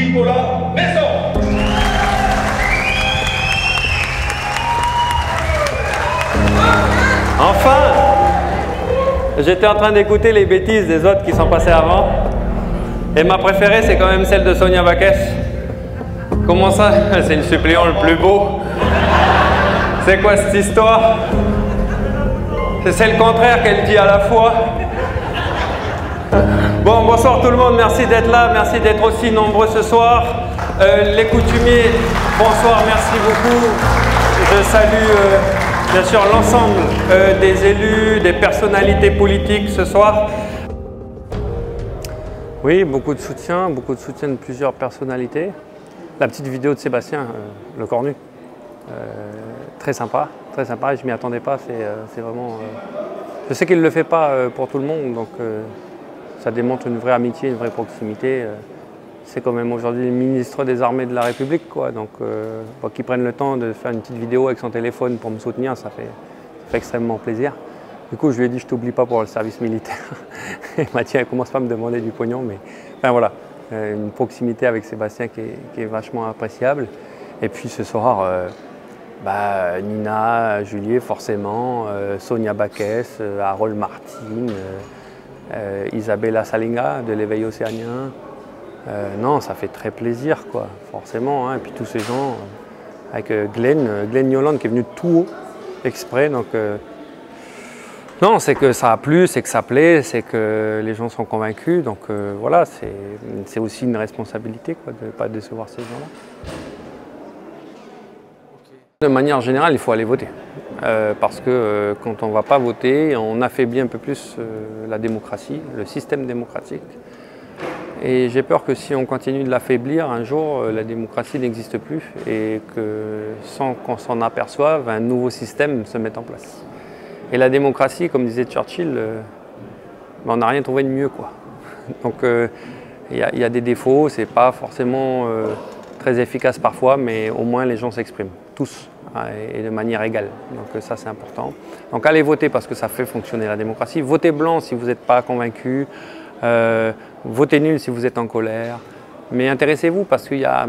Nicolas Maison. Enfin! J'étais en train d'écouter les bêtises des autres qui sont passés avant. Et ma préférée, c'est quand même celle de Sonia Backès. Comment ça? C'est le suppléant le plus beau. C'est quoi cette histoire? C'est le contraire qu'elle dit à la fois. Bon, bonsoir tout le monde, merci d'être là, merci d'être aussi nombreux ce soir. Les coutumiers, bonsoir, merci beaucoup. Je salue bien sûr l'ensemble des élus, des personnalités politiques ce soir. Oui, beaucoup de soutien de plusieurs personnalités. La petite vidéo de Sébastien Lecornu, très sympa, je m'y attendais pas, c'est vraiment... je sais qu'il ne le fait pas pour tout le monde, donc ça démontre une vraie amitié, une vraie proximité. C'est quand même aujourd'hui le ministre des Armées de la République, quoi, donc qu'il prenne le temps de faire une petite vidéo avec son téléphone pour me soutenir, ça fait extrêmement plaisir. Du coup, je lui ai dit, je t'oublie pas pour le service militaire. Il m'a dit, commence pas à me demander du pognon, mais enfin voilà, une proximité avec Sébastien qui est vachement appréciable. Et puis ce soir, Nina, Juliet forcément, Sonia Backès, Harold Martin, Isabella Salinga de l'éveil océanien. Non, ça fait très plaisir, quoi, forcément. Hein. Et puis tous ces gens, avec Glenn Yolande qui est venu tout haut, exprès. Donc, non, c'est que ça a plu, c'est que ça plaît, c'est que les gens sont convaincus. Donc voilà, c'est aussi une responsabilité, quoi, de ne pas décevoir ces gens-là. De manière générale, il faut aller voter. Parce que quand on ne va pas voter, on affaiblit un peu plus la démocratie, le système démocratique. Et j'ai peur que si on continue de l'affaiblir, un jour, la démocratie n'existe plus et que sans qu'on s'en aperçoive, un nouveau système se mette en place. Et la démocratie, comme disait Churchill, on n'a rien trouvé de mieux, quoi. Donc il y a des défauts, c'est pas forcément très efficace parfois, mais au moins les gens s'expriment, tous, et de manière égale. Donc ça c'est important. Donc allez voter parce que ça fait fonctionner la démocratie. Votez blanc si vous n'êtes pas convaincu. Votez nul si vous êtes en colère. Mais intéressez-vous parce qu'il y a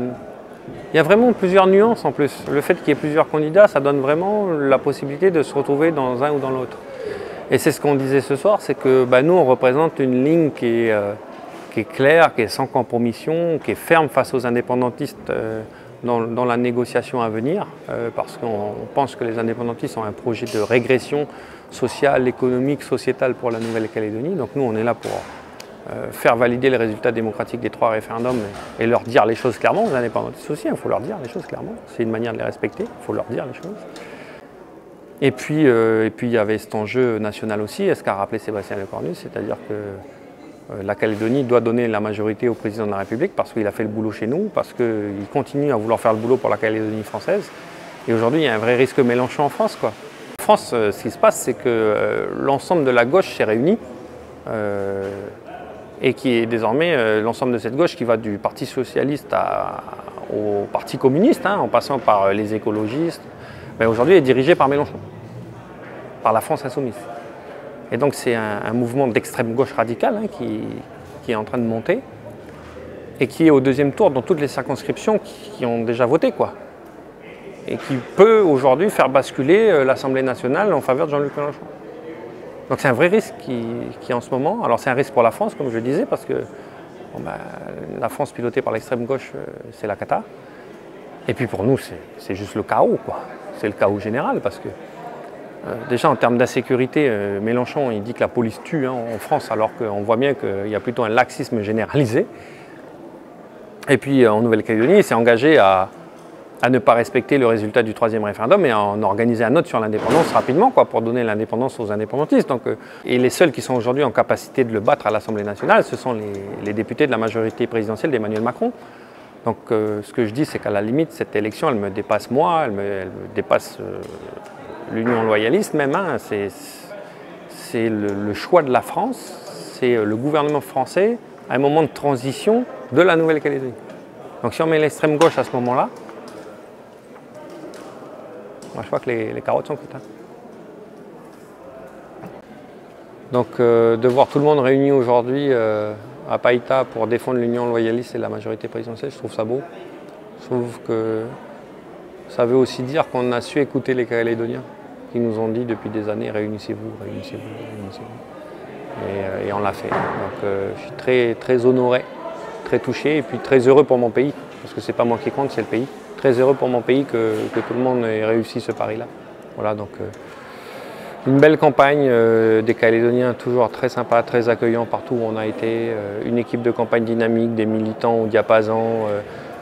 vraiment plusieurs nuances en plus. Le fait qu'il y ait plusieurs candidats, ça donne vraiment la possibilité de se retrouver dans un ou dans l'autre. Et c'est ce qu'on disait ce soir, c'est que nous on représente une ligne qui est claire, qui est sans compromission, qui est ferme face aux indépendantistes dans la négociation à venir, parce qu'on pense que les indépendantistes ont un projet de régression sociale, économique, sociétale pour la Nouvelle-Calédonie. Donc nous on est là pour faire valider les résultats démocratiques des 3 référendums et leur dire les choses clairement. Aux indépendantistes aussi, il faut leur dire les choses clairement. C'est une manière de les respecter, il faut leur dire les choses. Et puis il y avait cet enjeu national aussi, ce qu'a rappelé Sébastien Lecornu, c'est-à-dire que la Calédonie doit donner la majorité au président de la République parce qu'il a fait le boulot chez nous, parce qu'il continue à vouloir faire le boulot pour la Calédonie française. Et aujourd'hui, il y a un vrai risque Mélenchon en France, quoi. En France, ce qui se passe, c'est que l'ensemble de la gauche s'est réuni. Et qui est désormais l'ensemble de cette gauche qui va du Parti socialiste au Parti communiste, en passant par les écologistes, aujourd'hui est dirigé par Mélenchon, par la France insoumise. Et donc c'est un mouvement d'extrême gauche radicale qui est en train de monter et qui est au 2e tour dans toutes les circonscriptions qui ont déjà voté, quoi. Et qui peut aujourd'hui faire basculer l'Assemblée nationale en faveur de Jean-Luc Mélenchon. Donc c'est un vrai risque qui est en ce moment. Alors c'est un risque pour la France, comme je le disais, parce que la France pilotée par l'extrême gauche, c'est la cata. Et puis pour nous, c'est juste le chaos, quoi. C'est le chaos général, parce que déjà en termes d'insécurité, Mélenchon, il dit que la police tue en France, alors qu'on voit bien qu'il y a plutôt un laxisme généralisé. Et puis en Nouvelle-Calédonie, il s'est engagé à ne pas respecter le résultat du 3e référendum et à en organiser un autre sur l'indépendance rapidement, quoi, pour donner l'indépendance aux indépendantistes. Donc, et les seuls qui sont aujourd'hui en capacité de le battre à l'Assemblée nationale, ce sont les députés de la majorité présidentielle d'Emmanuel Macron. Donc ce que je dis, c'est qu'à la limite, cette élection, elle me dépasse moi, elle me dépasse l'Union loyaliste même. C'est le choix de la France, c'est le gouvernement français à un moment de transition de la Nouvelle-Calédonie. Donc si on met l'extrême gauche à ce moment-là, moi, je crois que les carottes sont cuites. Donc de voir tout le monde réuni aujourd'hui à Païta pour défendre l'union loyaliste et la majorité présidentielle, je trouve ça beau. Je trouve que ça veut aussi dire qu'on a su écouter les Calédoniens qui nous ont dit depuis des années réunissez-vous, réunissez-vous, réunissez-vous. Et on l'a fait. Donc je suis très, très honoré, très touché et puis très heureux pour mon pays, parce que c'est pas moi qui compte, c'est le pays. Très heureux pour mon pays que tout le monde ait réussi ce pari-là. Voilà, donc une belle campagne, des Calédoniens toujours très sympas, très accueillants partout où on a été, une équipe de campagne dynamique, des militants au diapason,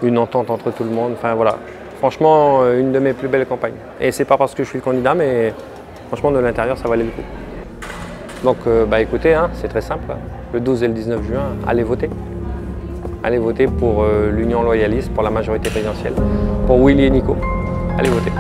une entente entre tout le monde, enfin voilà. Franchement, une de mes plus belles campagnes. Et c'est pas parce que je suis le candidat, mais franchement de l'intérieur ça valait le coup. Donc écoutez, hein, c'est très simple, le 12 et le 19 juin, allez voter. Allez voter pour l'Union loyaliste, pour la majorité présidentielle, pour Willy et Nico. Allez voter.